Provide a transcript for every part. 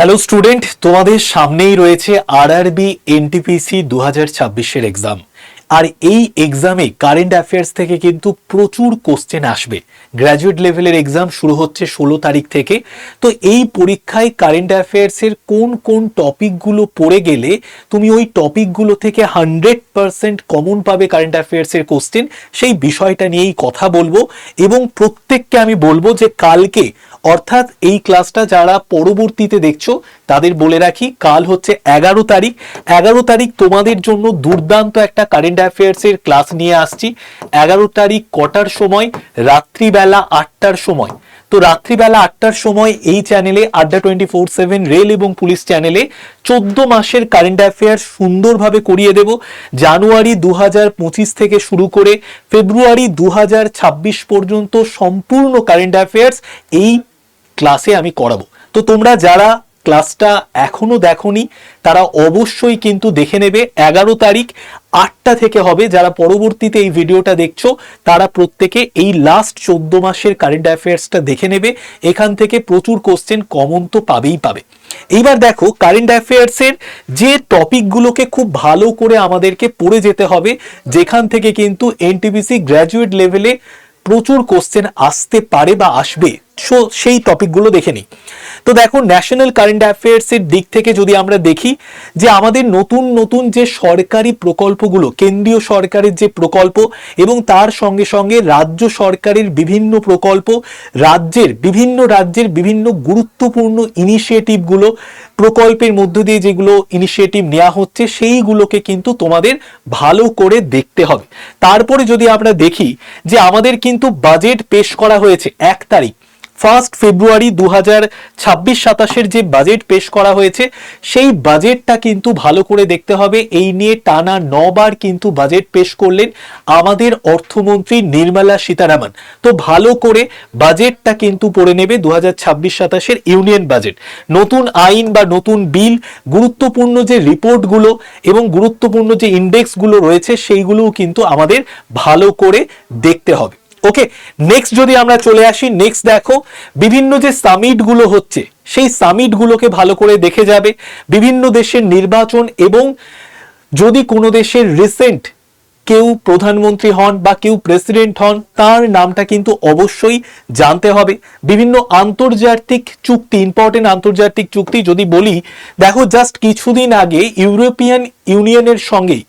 Hello student, তোমাদের সামনেই রয়েছে আরআরবি এনটিপিসি 2026-এর এক্সাম। আর এই এক্সামে কারেন্ট অ্যাফেয়ার্স থেকে কিন্তু প্রচুর কোশ্চেন আসবে। গ্র্যাজুয়েট লেভেলের এক্সাম শুরু হচ্ছে 16 তারিখ থেকে। তো এই পরীক্ষায় কারেন্ট অ্যাফেয়ার্সের কোন কোন টপিকগুলো পড়ে গেলে তুমি ওই টপিকগুলো থেকে 100% কমন পাবে কারেন্ট অ্যাফেয়ার্সের কোশ্চেন, সেই বিষয়টা নিয়েই কথা বলবো। এবং প্রত্যেককে আমি বলবো যে কালকে, অর্থাৎ এই ক্লাসটা যারা পরবর্তীতে দেখছো তাদের বলে রাখি, কাল হচ্ছে 11 তারিখ। 11 তারিখ তোমাদের জন্য দুর্দান্ত একটা কারেন্ট অ্যাফেয়ার্স এর ক্লাস নিয়ে আসছি। 11 তারিখ কটার সময়? রাত্রিবেলা 8টার সময়। তো রাত্রিবেলা 8টার সময় এই চ্যানেলে আড্ডা 24/7 রেল এবং পুলিশ চ্যানেলে 14 মাসের কারেন্ট অ্যাফেয়ার্স সুন্দরভাবে করিয়ে দেব। জানুয়ারি 2025 থেকে শুরু করে ফেব্রুয়ারি 2026 পর্যন্ত সম্পূর্ণ কারেন্ট অ্যাফেয়ার্স এই ক্লাসে আমি করাবো। তো তোমরা যারা ক্লাসটা এখনো দেখোনি তারা অবশ্যই কিন্তু দেখে নেবে। 11 তারিখ 8টা থেকে হবে। যারা পরবর্তীতে এই ভিডিওটা দেখছো তারা প্রত্যেকে এই লাস্ট 14 মাসের কারেন্ট অ্যাফেয়ার্সটা দেখে নেবে। এখান থেকে প্রচুর কোশ্চেন কমন তো পাবেই পাবে। এইবার দেখো, কারেন্ট অ্যাফেয়ার্সের যে টপিকগুলোকে খুব ভালো করে আমাদেরকে পড়ে যেতে হবে, যেখান থেকে কিন্তু এনটিপিসি গ্র্যাজুয়েট লেভেলে প্রচুর কোশ্চেন আসতে পারে বা আসবে, সেই টপিকগুলো দেখে নিই। তো দেখো, ন্যাশনাল কারেন্ট অ্যাফেয়ার্স এর দিক থেকে যদি আমরা দেখি যে আমাদের নতুন নতুন যে সরকারি প্রকল্পগুলো, কেন্দ্রীয় সরকারের যে প্রকল্প এবং তার সঙ্গে সঙ্গে রাজ্য সরকারের বিভিন্ন প্রকল্প, বিভিন্ন রাজ্যের বিভিন্ন গুরুত্বপূর্ণ ইনিশিয়েটিভগুলো, প্রকল্পের মধ্য দিয়ে যেগুলো ইনিশিয়েটিভ নেওয়া হচ্ছে সেইগুলোকে কিন্তু তোমাদের ভালো করে দেখতে হবে। তারপরে যদি আমরা দেখি যে আমাদের কিন্তু বাজেট পেশ করা হয়েছে 1 তারিখ, 1 ফেব্রুয়ারি 2026-27 যে বাজেট পেশ করা হয়েছে সেই বাজেটটা কিন্তু ভালো করে দেখতে হবে। এই নিয়ে টানা 9 বার কিন্তু বাজেট পেশ করলেন আমাদের অর্থমন্ত্রী নির্মলা সীতারামন। তো ভালো করে বাজেটটা কিন্তু পড়ে নেবে। 2026-27 ইউনিয়ন বাজেট, নতুন আইন বা নতুন বিল, গুরুত্বপূর্ণ যে রিপোর্টগুলো এবং গুরুত্বপূর্ণ যে ইন্ডেক্সগুলো রয়েছে সেইগুলোও কিন্তু আমাদের ভালো করে দেখতে হবে। ওকে, নেক্সট যদি আমরা চলে আসি, নেক্সট দেখো বিভিন্ন যে সামিট গুলো হচ্ছে সেই সামিট গুলোকে ভালো করে দেখে যাবে। বিভিন্ন দেশের নির্বাচন এবং যদি কোনো দেশের রিসেন্ট কেউ প্রধানমন্ত্রী হন বা কেউ প্রেসিডেন্ট হন তার নামটা কিন্তু অবশ্যই জানতে হবে। বিভিন্ন আন্তর্জাতিক চুক্তি, ইম্পর্টেন্ট আন্তর্জাতিক চুক্তি যদি বলি, দেখো জাস্ট কিছুদিন আগে ইউরোপিয়ান ইউনিয়নের সঙ্গেই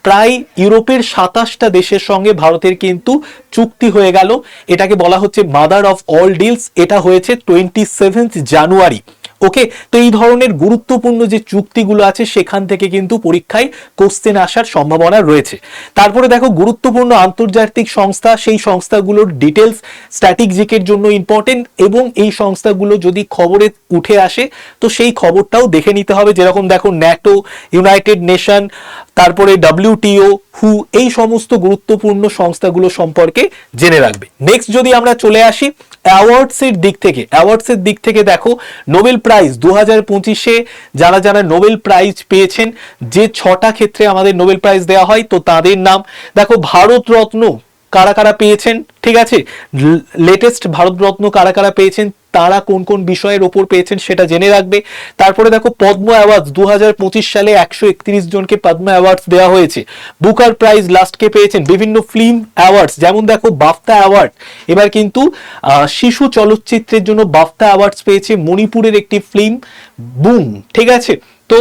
প্রায় ইউরোপের 27টা দেশের সঙ্গে ভারতের কিন্তু চুক্তি হয়ে গেল। এটাকে বলা হচ্ছে মাদার অফ অল ডিলস। এটা হয়েছে 27 জানুয়ারি। ওকে, তো এই ধরনের গুরুত্বপূর্ণ যে চুক্তিগুলো আছে সেখান থেকে কিন্তু পরীক্ষায় কোশ্চেন আসার সম্ভাবনা রয়েছে। তারপরে দেখো, গুরুত্বপূর্ণ আন্তর্জাতিক সংস্থা, সেই সংস্থাগুলোর ডিটেলস স্ট্র্যাটেজিকের জন্য ইম্পর্টেন্ট এবং এই সংস্থাগুলো যদি খবরে উঠে আসে তো সেই খবরটাও দেখে নিতে হবে। যেরকম দেখো, ন্যাটো, ইউনাইটেড নেশন, তারপরে WTO, হু, এই সমস্ত গুরুত্বপূর্ণ সংস্থাগুলো সম্পর্কে জেনে রাখবে। নেক্সট যদি আমরা চলে আসি অ্যাওয়ার্ডসের দিক থেকে দেখো, নোবেল প্রাইজ 2025-এ যারা যারা নোবেল প্রাইজ পেয়েছেন, যে 6টা ক্ষেত্রে আমাদের নোবেল প্রাইজ দেওয়া হয়, তো তাদের নাম দেখো। ভারতরত্ন কারা কারা পেয়েছেন, ঠিক আছে, লেটেস্ট ভারতরত্ন কারা কারা পেয়েছেন, তারা কোন কোন বিষয়ের ওপর পেয়েছেন সেটা জেনে রাখবে। তারপরে দেখো, পদ্ম অ্যাওয়ার্ডস 2025 সালে 131 জনকে পদ্ম অ্যাওয়ার্ডস দেওয়া হয়েছে। বুকার প্রাইজ লাস্টকে পেয়েছেন। বিভিন্ন ফিল্ম অ্যাওয়ার্ডস, যেমন দেখো বাফতা অ্যাওয়ার্ড, এবার কিন্তু শিশু চলচ্চিত্রের জন্য বাফতা অ্যাওয়ার্ডস পেয়েছে মণিপুরের একটি ফিল্ম বুম, ঠিক আছে। তো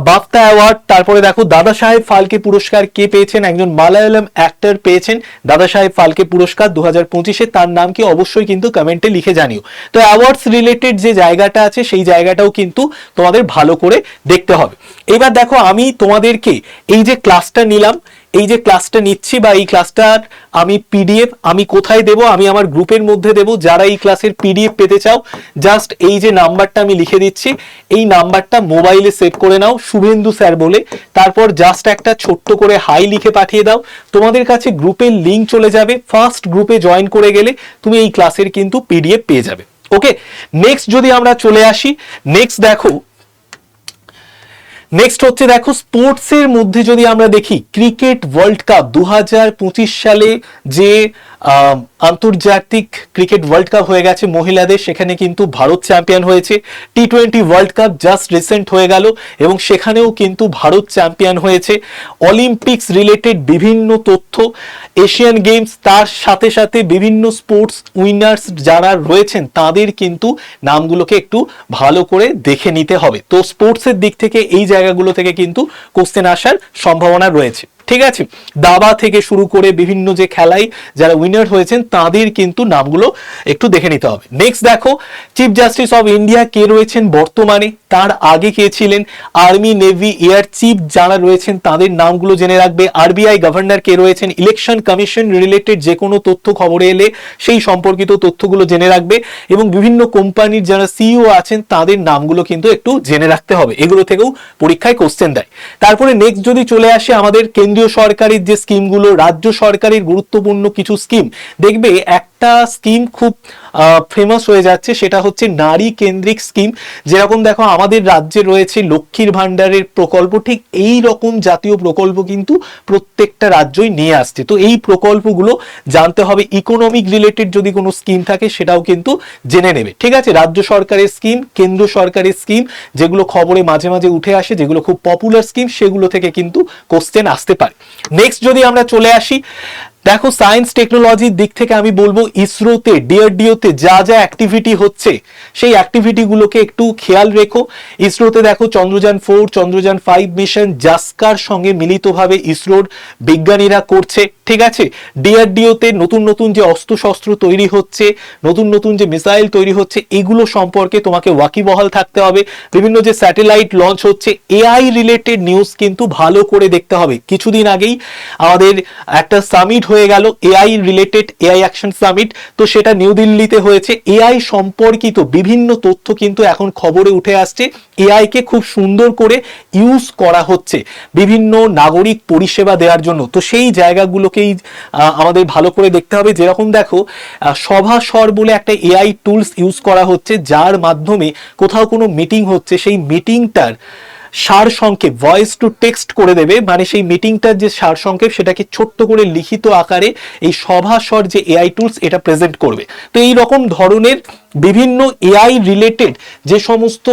বাফতা অ্যাওয়ার্ড। তারপরে দেখো, দাদা সাহেব ফালকে পুরস্কার কে পেয়েছেন? একজন মালায়ালাম অ্যাক্টর পেয়েছেন দাদা সাহেব ফালকে পুরস্কার 2025-এ। তার নাম কি অবশ্যই কিন্তু কমেন্টে লিখে জানিও। তো অ্যাওয়ার্ডস রিলেটেড যে জায়গাটা আছে সেই জায়গাটাও কিন্তু তোমাদের ভালো করে দেখতে হবে। এবার দেখো, আমি তোমাদেরকে এই যে ক্লাসটা নিলাম, এই যে ক্লাসটা নিচ্ছি বা এই ক্লাসটার আমি পিডিএফ আমি কোথায় দেব? আমি আমার গ্রুপের মধ্যে দেব। যারা এই ক্লাসের পিডিএফ পেতে চাও, জাস্ট এই যে নাম্বারটা আমি লিখে দিচ্ছি, এই নাম্বারটা মোবাইলে সেভ করে নাও, শুভেন্দু স্যার বলে। তারপর জাস্ট একটা ছোট্ট করে হাই লিখে পাঠিয়ে দাও, তোমাদের কাছে গ্রুপের লিঙ্ক চলে যাবে। ফার্স্ট গ্রুপে জয়েন করে গেলে তুমি এই ক্লাসের কিন্তু পিডিএফ পেয়ে যাবে। ওকে, নেক্সট যদি আমরা চলে আসি, নেক্সট হচ্ছে দেখো, স্পোর্টসের মধ্যে যদি আমরা দেখি, ক্রিকেট ওয়ার্ল্ড কাপ 2025 সালে যে আন্তর্জাতিক ক্রিকেট ওয়ার্ল্ড কাপ হয়ে গেছে মহিলাদের, সেখানে কিন্তু ভারত চ্যাম্পিয়ন হয়েছে। T20 world cup just recent হয়ে গেল এবং সেখানেও কিন্তু ভারত চ্যাম্পিয়ন হয়েছে। অলিম্পিক্স রিলেটেড বিভিন্ন তথ্য, এশিয়ান গেমস, তার সাথে সাথে বিভিন্ন স্পোর্টস উইনার্স যারা রয়েছেন তাদের কিন্তু নামগুলোকে একটু ভালো করে দেখে নিতে হবে। তো স্পোর্টসের দিক থেকে এই জায়গাগুলো থেকে কিন্তু কোশ্চেন আসার সম্ভাবনা রয়েছে, ঠিক আছে। দাবা থেকে শুরু করে বিভিন্ন যে খেলায় যারা উইনার হয়েছেন তাদের কিন্তু নামগুলো একটু দেখে নিতে হবে। নেক্সট দেখো, চিফ জাস্টিস অফ ইন্ডিয়া কে রয়েছেন বর্তমানে, তার আগে কে ছিলেন, আর্মি নেভি এয়ার চিফ যারা রয়েছেন তাদের নামগুলো জেনে রাখবে, আরবিআই গভর্নর কে রয়েছেন, ইলেকশন কমিশন রিলেটেড যে কোনো তথ্য খবরে এলে সেই সম্পর্কিত তথ্যগুলো জেনে রাখবে এবং বিভিন্ন কোম্পানির যারা সিইও আছেন তাদের নামগুলো কিন্তু একটু জেনে রাখতে হবে। এগুলো থেকেও পরীক্ষায় কোশ্চেন দেয়। তারপরে নেক্সট যদি চলে আসে আমাদের কেন্দ্রীয় সরকারের যে স্কিমগুলো, রাজ্য সরকারের গুরুত্বপূর্ণ কিছু স্কিম, দেখবে একটা স্কিম খুব ফেমাস হয়ে যাচ্ছে, সেটা হচ্ছে নারী কেন্দ্রিক স্কিম। যেরকম দেখো আমাদের রাজ্যে রয়েছে লক্ষ্মীর ভান্ডারের প্রকল্প, ঠিক এই রকম জাতীয় প্রকল্প কিন্তু প্রত্যেকটা রাজ্যই নিয়ে আসছে। তো এই প্রকল্পগুলো জানতে হবে, ইকোনমিক রিলেটেড যদি কোনো স্কিম থাকে সেটাও কিন্তু জেনে নেবে, ঠিক আছে। রাজ্য সরকারের স্কিম, কেন্দ্র সরকারের স্কিম, যেগুলো খবরে মাঝে মাঝে উঠে আসে, যেগুলো খুব পপুলার স্কিম, সেগুলো থেকে কিন্তু কোশ্চেন আসতে পারে। নেক্সট যদি আমরা চলে আসি, দেখো সায়েন্স টেকনোলজির দিক থেকে আমি বলবো ইসরোতে, ডিআরডিওতে যা যা অ্যাক্টিভিটি হচ্ছে সেই অ্যাক্টিভিটিগুলোকে একটু খেয়াল রেখো। ইসরোতে দেখো চন্দ্রযান 4, চন্দ্রযান 5 মিশন জাস্কার সঙ্গে মিলিতভাবে ইসরোর বিজ্ঞানীরা করছে, ঠিক আছে। ডিআরডিওতে নতুন নতুন যে অস্ত্র শস্ত্র তৈরি হচ্ছে, নতুন নতুন যে মিসাইল তৈরি হচ্ছে, এগুলো সম্পর্কে তোমাকে ওয়াকিবহাল থাকতে হবে। বিভিন্ন যে স্যাটেলাইট লঞ্চ হচ্ছে, এআই রিলেটেড নিউজ কিন্তু ভালো করে দেখতে হবে। কিছুদিন আগেই আমাদের একটা সামিট হয়ে গেল AI related, AI action summit, তো সেটা নিউ দিল্লিতে হয়েছে। এআই সম্পর্কিত বিভিন্ন তথ্য কিন্তু এখন খবরে উঠে আসছে, এআই কে খুব সুন্দর করে ইউজ করা হচ্ছে বিভিন্ন নাগরিক পরিষেবা দেওয়ার জন্য। তো সেই জায়গাগুলোকেই আমাদের ভালো করে দেখতে হবে। যেরকম দেখো সভাস্বর বলে একটা এআই টুলস ইউজ করা হচ্ছে, যার মাধ্যমে কোথাও কোনো মিটিং হচ্ছে সেই মিটিংটার সারসংক্ষেপ ভয়েস টু টেক্সট করে দেবে, মানে সেই মিটিংটার যে সারসংক্ষেপ সেটাকে ছোট্ট করে লিখিত আকারে এই সভাস্বর যে এআই টুলস এটা প্রেজেন্ট করবে। তো এই রকম ধরনের বিভিন্ন এআই রিলেটেড যে সমস্ত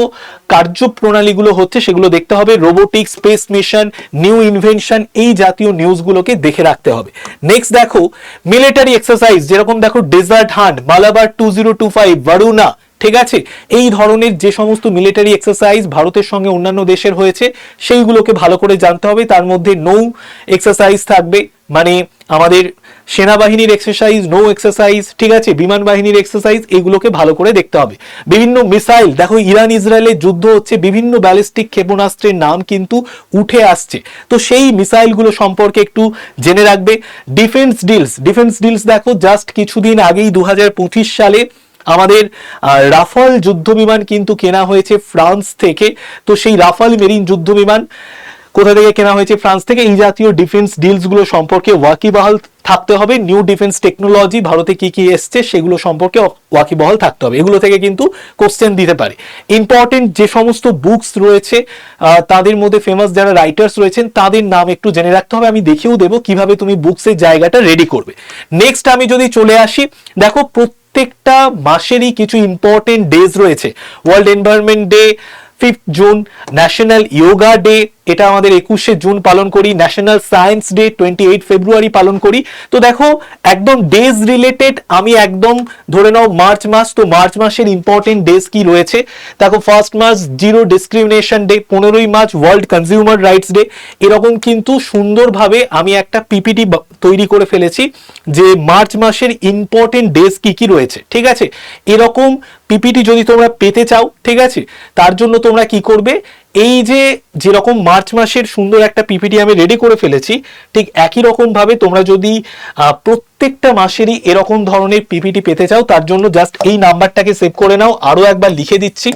কার্যপ্রণালীগুলো হচ্ছে সেগুলো দেখতে হবে। Robotics, space mission, new invention, এই জাতীয় নিউজগুলোকে দেখে রাখতে হবে। নেক্সট দেখো মিলিটারি এক্সারসাইজ, যেরকম দেখো ডেজার্ট হান্ট, মালাবার 2025, ভারুনা, ঠিক আছে। এই ধরনের যে সমস্ত মিলিটারি এক্সারসাইজ ভারতের সঙ্গে অন্যান্য দেশের হয়েছে সেইগুলোকে ভালো করে জানতে হবে। তার মধ্যে নৌ এক্সারসাইজ থাকবে, মানে আমাদের সেনাবাহিনীর এক্সারসাইজ, নৌ এক্সারসাইজ, ঠিক আছে, বিমান বাহিনীর এক্সারসাইজ, এগুলোকে ভালো করে দেখতে হবে। বিভিন্ন মিসাইল, দেখো ইরান ইসরায়েলের যুদ্ধ হচ্ছে, বিভিন্ন ব্যালিস্টিক ক্ষেপণাস্ত্রের নাম কিন্তু উঠে আসছে, তো সেই মিসাইলগুলো সম্পর্কে একটু জেনে রাখবে। ডিফেন্স ডিলস দেখো জাস্ট কিছুদিন আগেই 2025 সালে আমাদের রাফাল যুদ্ধ বিমান কিন্তু কেনা হয়েছে ফ্রান্স থেকে। তো সেই রাফাল মেরিন যুদ্ধ বিমান কোথা থেকে কেনা হয়েছে? ফ্রান্স থেকে। এই জাতীয় ডিফেন্স ডিলস গুলো সম্পর্কে ওয়াকিবহাল থাকতে হবে। নিউ ডিফেন্স টেকনোলজি ভারতে কি কি এসছে সেগুলো সম্পর্কে ওয়াকিবহাল থাকতে হবে। এগুলো থেকে কিন্তু কোশ্চেন দিতে পারে। ইম্পর্টেন্ট যে সমস্ত বুকস রয়েছে তাদের মধ্যে ফেমাস যারা রাইটার্স রয়েছেন তাদের নাম একটু জেনে রাখতে হবে। আমি দেখিয়েও দেবো কিভাবে তুমি বুকসের জায়গাটা রেডি করবে। নেক্সট আমি যদি চলে আসি, দেখো প্রত্যেকটা মাসেরই কিছু ইম্পর্টেন্ট ডেজ রয়েছে। World environment day 5th June, national yoga day, এটা আমাদের 21শে জুন পালন করি। ন্যাশনাল সায়েন্স ডে 28 ফেব্রুয়ারি পালন করি। তো দেখো একদম ডেজ রিলেটেড আমি একদম ধরে নাও মার্চ মাস, তো মার্চ মাসের ইম্পর্টেন্ট ডেজ কি রয়েছে দেখো। 1 মার্চ জিরো ডিসক্রিমিনেশন ডে, 15ই March world consumer rights day. এরকম কিন্তু সুন্দরভাবে আমি একটা পিপিটি তৈরি করে ফেলেছি যে মার্চ মাসের ইম্পর্টেন্ট ডেজ কি কি রয়েছে, ঠিক আছে। এরকম পিপিটি যদি তোমরা পেতে চাও, ঠিক আছে, তার জন্য তোমরা কি করবে, এই যে যেরকম মার্চ মাসের সুন্দর একটা পিপিটি আমি রেডি করে ফেলেছি, ঠিক একই রকম ভাবে তোমরা যদি প্রত্যেকটা মাসেরই এরকম ধরনের পিপিটি পেতে চাও, তার জন্য জাস্ট এই নাম্বারটাকে সেভ করে নাও। আরো একবার লিখে দিচ্ছি,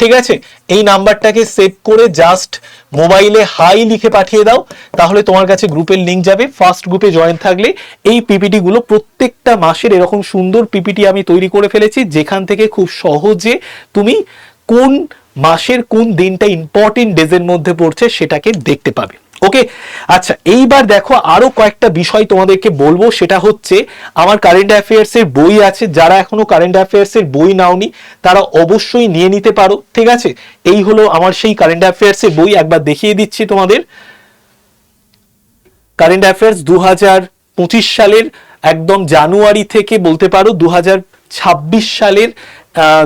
ঠিক আছে। এই নাম্বারটাকে সেভ করে জাস্ট মোবাইলে হাই লিখে পাঠিয়ে দাও, তাহলে তোমার কাছে গ্রুপের লিংক যাবে। ফার্স্ট গ্রুপে জয়েন থাকলে এই পিপিটি গুলো প্রত্যেকটা মাসের এরকম সুন্দর পিপিটি আমি তৈরি করে ফেলেছি, যেখান থেকে খুব সহজে তুমি কোন মাসের কোন দিনটা ইম্পর্টেন্ট ডেজের মধ্যে পড়ছে সেটাকে দেখতে পাবে। ওকে, আচ্ছা এইবার দেখো আরো কয়েকটা বিষয় তোমাদেরকে বলবো, সেটা হচ্ছে আমার কারেন্ট অ্যাফেয়ার্স এর বই আছে, যারা এখনো কারেন্ট অ্যাফেয়ার্স এর বই নাওনি তারা অবশ্যই নিয়ে নিতে পারো, ঠিক আছে। এই হলো আমার সেই কারেন্ট অ্যাফেয়ার্স এর বই, একবার দেখিয়ে দিচ্ছি তোমাদের। কারেন্ট অ্যাফেয়ার্স 2025 সালের একদম জানুয়ারি থেকে বলতে পারো 2026 সালের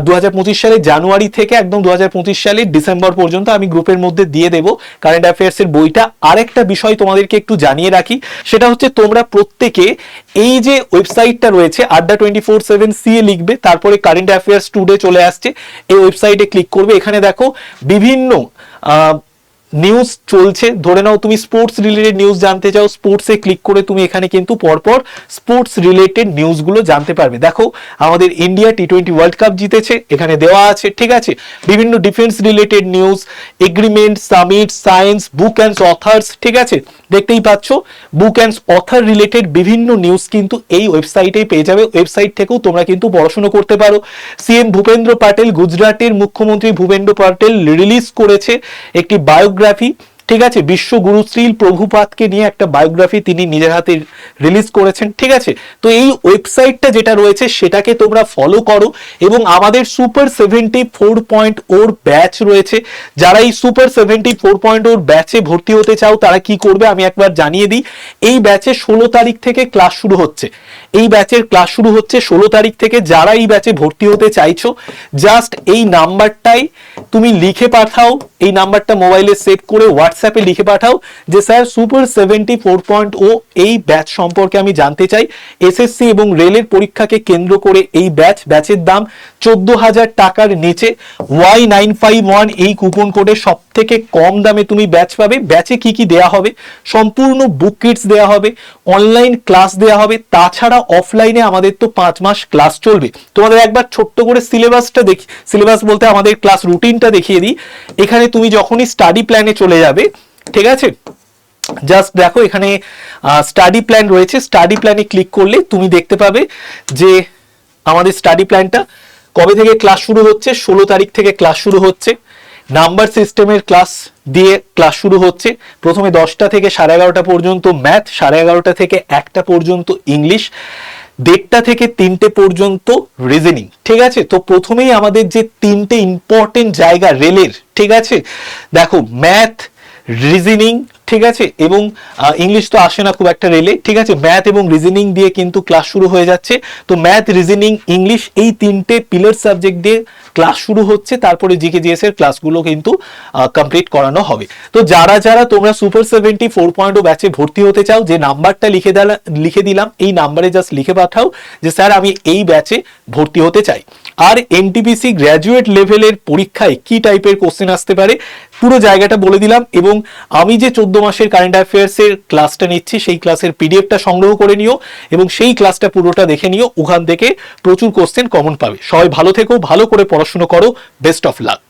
2025 সালের জানুয়ারি থেকে একদম 2025 সালের ডিসেম্বর পর্যন্ত আমি গ্রুপের মধ্যে দিয়ে দেব কারেন্ট অ্যাফেয়ার্স এর বইটা। আরেকটা বিষয় তোমাদেরকে একটু জানিয়ে রাখি, সেটা হচ্ছে তোমরা প্রত্যেকে এই যে ওয়েবসাইটটা রয়েছে আড্ডা 24/7 CA লিখবে, তারপরে কারেন্ট অ্যাফেয়ার্স টুডে চলে আসছে, এই ওয়েবসাইটে ক্লিক করবে। এখানে দেখো বিভিন্ন নিউজ চলছে, ধরে নাও তুমি স্পোর্টস রিলেটেড নিউজ জানতে চাও, স্পোর্টসে ক্লিক করে তুমি এখানে কিন্তু পরপর স্পোর্টস রিলেটেড নিউজগুলো জানতে পারবে। দেখো আমাদের ইন্ডিয়া T20 ওয়ার্ল্ড কাপ জিতেছে, এখানে দেওয়া আছে, ঠিক আছে। বিভিন্ন defence related news, agreement, summit, science, book and authors, ঠিক আছে, দেখতেই পাচ্ছ বুক অ্যান্ড অথার রিলেটেড বিভিন্ন নিউজ কিন্তু এই ওয়েবসাইটেই পেয়ে যাবে। ওয়েবসাইট থেকেও তোমরা কিন্তু পড়াশোনা করতে পারো। সিএম ভূপেন্দ্র প্যাটেল, গুজরাটের মুখ্যমন্ত্রী ভূপেন্দ্র প্যাটেল রিলিজ করেছে একটি বায়োগ্রাফি, ঠিক আছে, বিশ্বগুরু শ্রী প্রভুপাদকে নিয়ে একটা বায়োগ্রাফি তিনি নিজের হাতে রিলিজ করেছেন, ঠিক আছে। তো এই ওয়েবসাইটটা যেটা রয়েছে সেটাকে তোমরা ফলো করো, এবং আমাদের সুপার 74.0 ব্যাচ রয়েছে। যারা এই সুপার 74.0 ব্যাচে ভর্তি হতে চাও তারা কি করবে আমি একবার জানিয়ে দিই। এই ব্যাচে 16 তারিখ থেকে ক্লাস শুরু হচ্ছে, এই ব্যাচের ক্লাস শুরু হচ্ছে 16 তারিখ থেকে। যারা এই ব্যাচে ভর্তি হতে চাইছো জাস্ট এই নাম্বারটাই তুমি লিখে পাঠাও, এই নাম্বারটা মোবাইলে সেভ করে হোয়াটসঅ্যাপে লিখে পাঠাও যে স্যার সুপার 74.0 এই ব্যাচ সম্পর্কে আমি জানতে চাই। এসএসসি এবং রেলের পরীক্ষাকে কেন্দ্র করে এই ব্যাচের দাম 14,000 টাকার নিচে। Y951 এই কুপন কোডে সব থেকে কম দামে তুমি ব্যাচ পাবে। ব্যাচে কি কি দেয়া হবে, সম্পূর্ণ বুক কিটস দেয়া হবে, অনলাইন ক্লাস দেয়া হবে, তাছাড়া অফলাইনে আমাদের তো 5 মাস ক্লাস চলবে। তোমাদের একবার ছোট্ট করে সিলেবাসটা দেখি, সিলেবাস বলতে আমাদের ক্লাস রুটিনটা দেখিয়ে দিই। এখানে তুমি যখনই স্টাডি প্ল্যানে চলে যাবে, ঠিক আছে, জাস্ট দেখো এখানে স্টাডি প্ল্যান রয়েছে, স্টাডি প্ল্যানে ক্লিক করলে তুমি দেখতে পাবে যে আমাদের স্টাডি প্ল্যানটা কবে থেকে ক্লাস শুরু হচ্ছে। 16 তারিখ থেকে ক্লাস শুরু হচ্ছে। নাম্বার সিস্টেমের ক্লাস দিয়ে ক্লাস শুরু হচ্ছে। প্রথমে 10টা থেকে 11:30 পর্যন্ত ম্যাথ, 11:30 থেকে 1টা পর্যন্ত ইংলিশ, 1:30 থেকে 3টে পর্যন্ত রিজনিং, ঠিক আছে। তো প্রথমেই আমাদের যে 3টে ইম্পর্টেন্ট জায়গা রেলের, ঠিক আছে, দেখো ম্যাথ, রিজনিং, ঠিক আছে, এবং ইংলিশ তো আসে না খুব একটা রেলে, ঠিক আছে, ম্যাথ এবং রিজনিং দিয়ে কিন্তু ক্লাস শুরু হয়ে যাচ্ছে। তো ম্যাথ, রিজনিং, ইংলিশ এই 3টে পিলার সাবজেক্ট দিয়ে ক্লাস শুরু হচ্ছে, তারপরে জিকে জিএস এর ক্লাসগুলো কিন্তু কমপ্লিট করানো হবে। তো যারা যারা তোমরা সুপার 74.0 ব্যাচে ভর্তি হতে চাও, যে নাম্বারটা লিখে দিলাম এই নাম্বারে জাস্ট লিখে পাঠাও যে স্যার আমি এই ব্যাচে ভর্তি হতে চাই। আর এনটিপিসি গ্র্যাজুয়েট লেভেলের পরীক্ষায় কি টাইপের কোশ্চেন আসতে পারে পুরো জায়গাটা বলে দিলাম, এবং আমি যে 14 মাসের কারেন্ট অ্যাফেয়ার্স এর ক্লাসটা নিচ্ছি সেই ক্লাসের পিডিএফটা সংগ্রহ করে নিও এবং সেই ক্লাসটা পুরোটা দেখে নিও, ওখান থেকে প্রচুর কোশ্চেন কমন পাবে। সবাই ভালো থেকো, ভালো করে পড়াশোনা করো, বেস্ট অফ লাক।